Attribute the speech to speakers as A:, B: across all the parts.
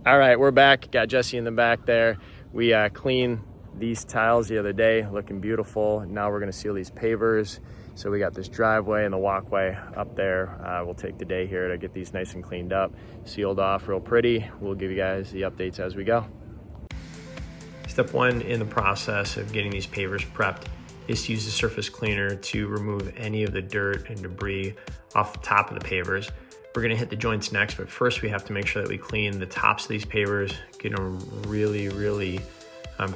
A: All right, we're back. Got Jesse in the back there. We cleaned these tiles the other day, looking beautiful. Now we're gonna seal these pavers. So we got this driveway and the walkway up there. We'll take the day here to get these nice and cleaned up, sealed off real pretty. We'll give you guys the updates as we go. Step one in the process of getting these pavers prepped is to use the surface cleaner to remove any of the dirt and debris off the top of the pavers. We're gonna hit the joints next, but first we have to make sure that we clean the tops of these pavers, get them really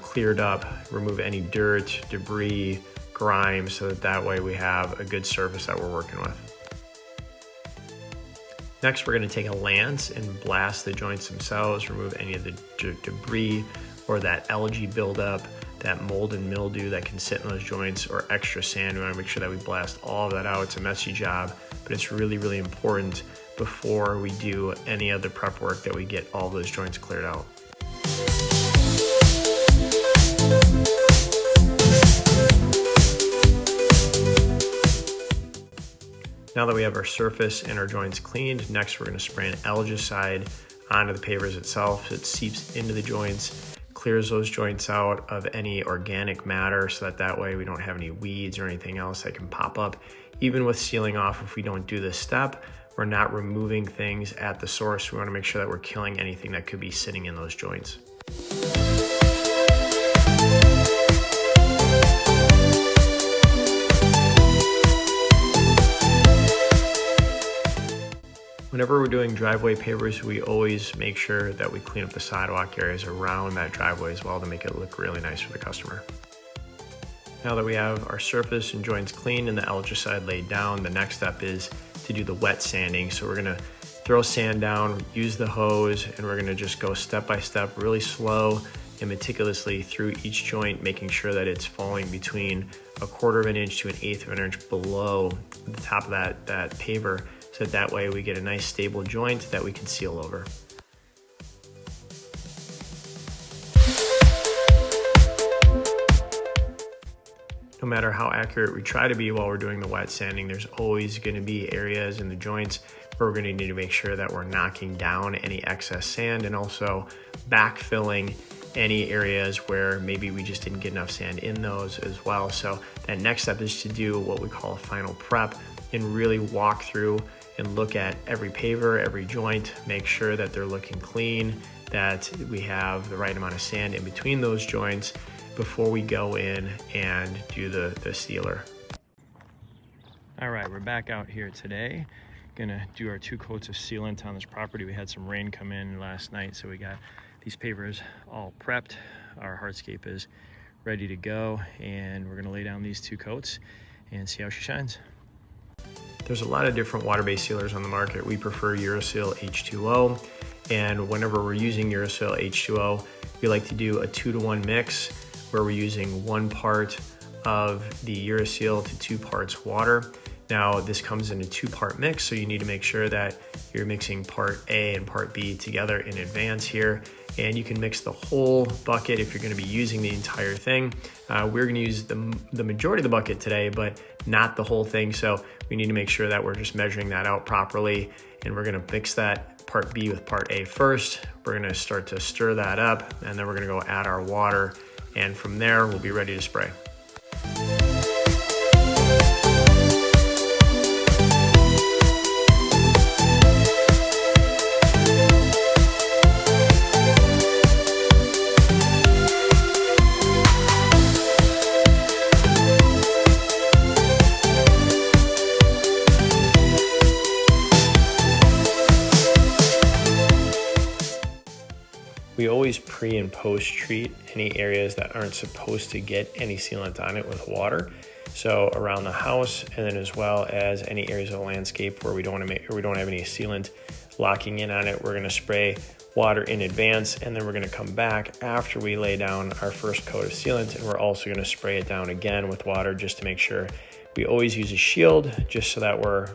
A: cleared up, remove any dirt, debris, grime, so that way we have a good surface that we're working with. Next, we're gonna take a lance and blast the joints themselves, remove any of the debris or that algae buildup, that mold and mildew that can sit in those joints, or extra sand. We wanna make sure that we blast all of that out. It's a messy job, but it's really important before we do any other prep work that we get all those joints cleared out. Now that we have our surface and our joints cleaned, next we're gonna spray an algicide onto the pavers itself. It seeps into the joints, clears those joints out of any organic matter, so that way we don't have any weeds or anything else that can pop up. Even with sealing off, if we don't do this step, we're not removing things at the source. We wanna make sure that we're killing anything that could be sitting in those joints. Whenever we're doing driveway pavers, we always make sure that we clean up the sidewalk areas around that driveway as well to make it look really nice for the customer. Now that we have our surface and joints clean and the algicide laid down, the next step is to do the wet sanding. So we're gonna throw sand down, use the hose, and we're gonna just go step by step, really slow and meticulously through each joint, making sure that it's falling between 1/4 of an inch to 1/8 of an inch below the top of that paver, so that way we get a nice stable joint that we can seal over. No matter how accurate we try to be while we're doing the wet sanding, there's always gonna be areas in the joints where we're gonna need to make sure that we're knocking down any excess sand and also backfilling any areas where maybe we just didn't get enough sand in those as well. So that next step is to do what we call a final prep and really walk through and look at every paver, every joint, make sure that they're looking clean, that we have the right amount of sand in between those joints before we go in and do the sealer. All right, we're back out here today. Gonna do our 2 coats of sealant on this property. We had some rain come in last night, so we got these pavers all prepped. Our hardscape is ready to go, and we're gonna lay down these 2 coats and see how she shines. There's a lot of different water-based sealers on the market. We prefer Urocil H2O, and whenever we're using Urocil H2O, we like to do a 2-to-1 mix where we're using 1 part of the Urocil to 2 parts water. Now this comes in a 2-part mix, so you need to make sure that you're mixing part A and part B together in advance here. And you can mix the whole bucket if you're gonna be using the entire thing. We're gonna use the majority of the bucket today, but not the whole thing. So we need to make sure that we're just measuring that out properly. And we're gonna mix that part B with part A first. We're gonna start to stir that up, and then we're gonna go add our water. And from there, we'll be ready to spray. We always pre and post treat any areas that aren't supposed to get any sealant on it with water. So around the house, and then as well as any areas of the landscape where we don't have any sealant locking in on it, we're gonna spray water in advance, and then we're gonna come back after we lay down our first coat of sealant, and we're also gonna spray it down again with water just to make sure. We always use a shield just so that we're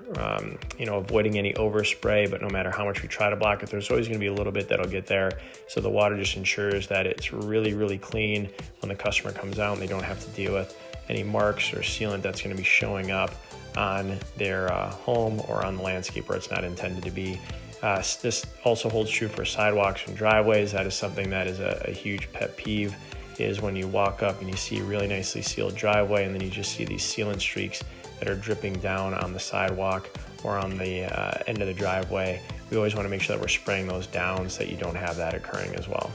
A: avoiding any overspray, but no matter how much we try to block it, there's always gonna be a little bit that'll get there. So the water just ensures that it's really clean when the customer comes out and they don't have to deal with any marks or sealant that's gonna be showing up on their home or on the landscape where it's not intended to be. This also holds true for sidewalks and driveways. That is something that is a huge pet peeve, is when you walk up and you see a really nicely sealed driveway and then you just see these sealant streaks that are dripping down on the sidewalk or on the end of the driveway. We always want to make sure that we're spraying those down so that you don't have that occurring as well.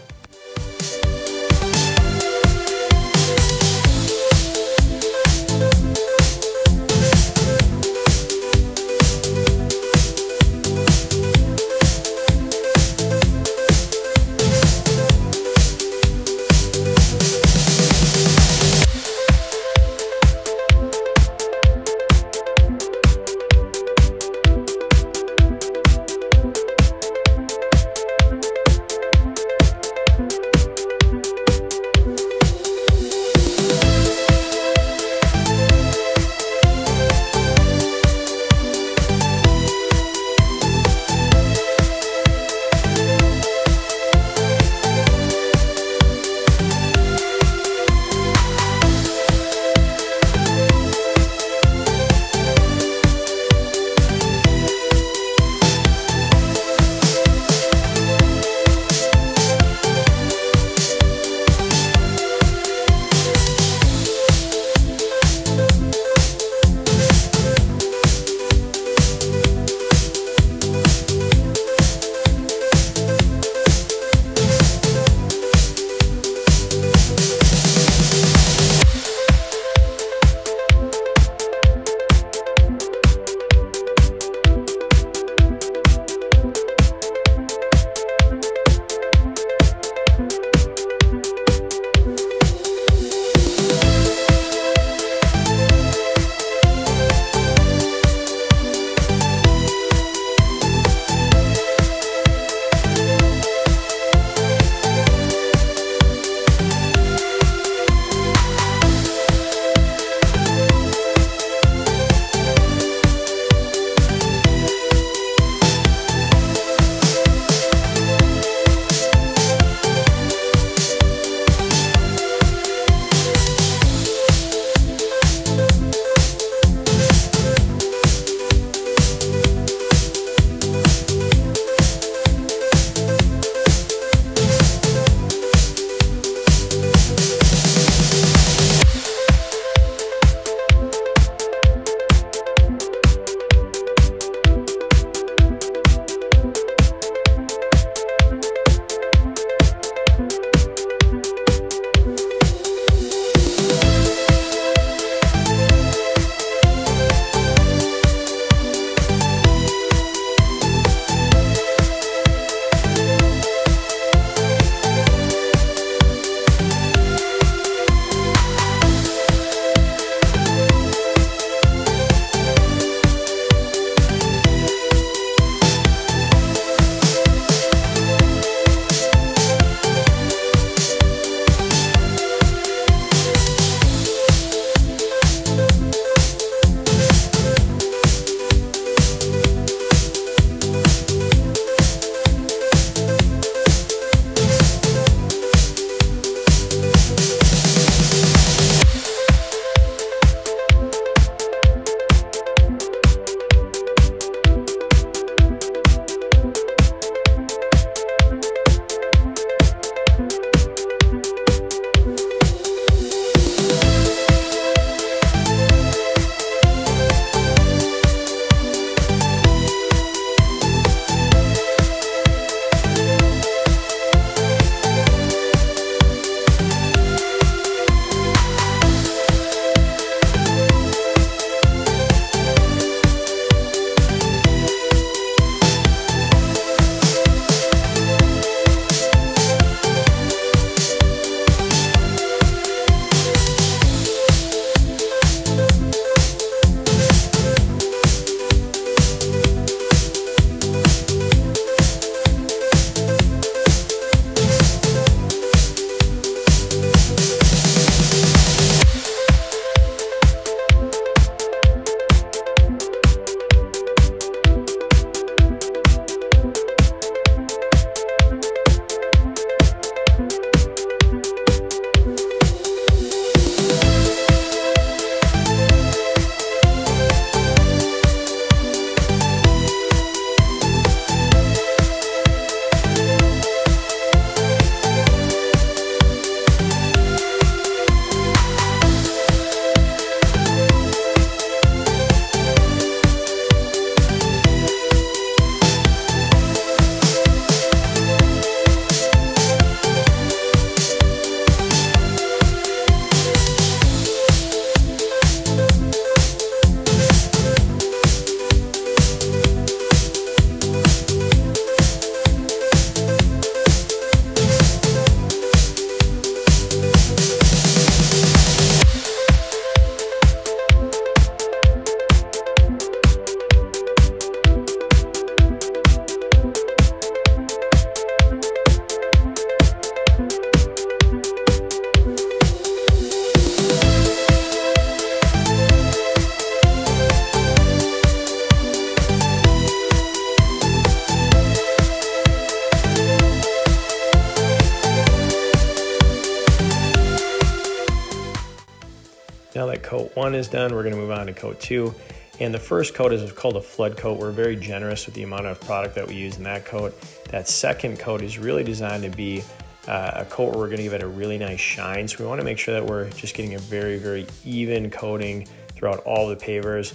A: coat 1 is done, we're gonna move on to coat 2. And the first coat is called a flood coat. We're very generous with the amount of product that we use in that coat. That second coat is really designed to be a coat where we're gonna give it a really nice shine. So we wanna make sure that we're just getting a very, very even coating throughout all the pavers.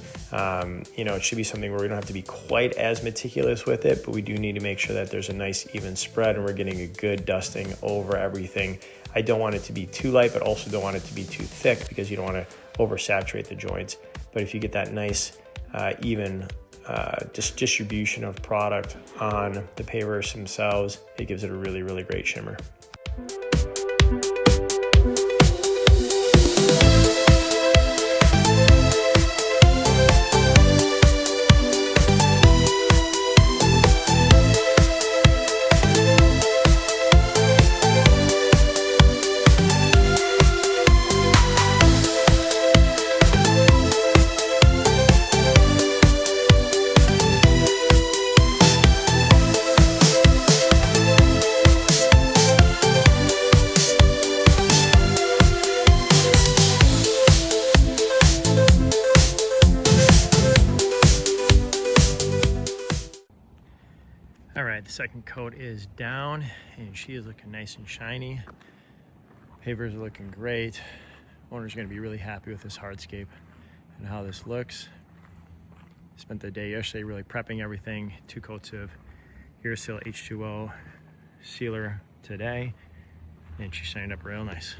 A: It should be something where we don't have to be quite as meticulous with it, but we do need to make sure that there's a nice even spread and we're getting a good dusting over everything. I don't want it to be too light, but also don't want it to be too thick because you don't want to oversaturate the joints. But if you get that nice even distribution of product on the pavers themselves, it gives it a really, really great shimmer. All right, the second coat is down and she is looking nice and shiny. Pavers are looking great. Owner's gonna be really happy with this hardscape and how this looks. Spent the day yesterday really prepping everything. 2 coats of Aerosil H2O sealer today, and she shined up real nice.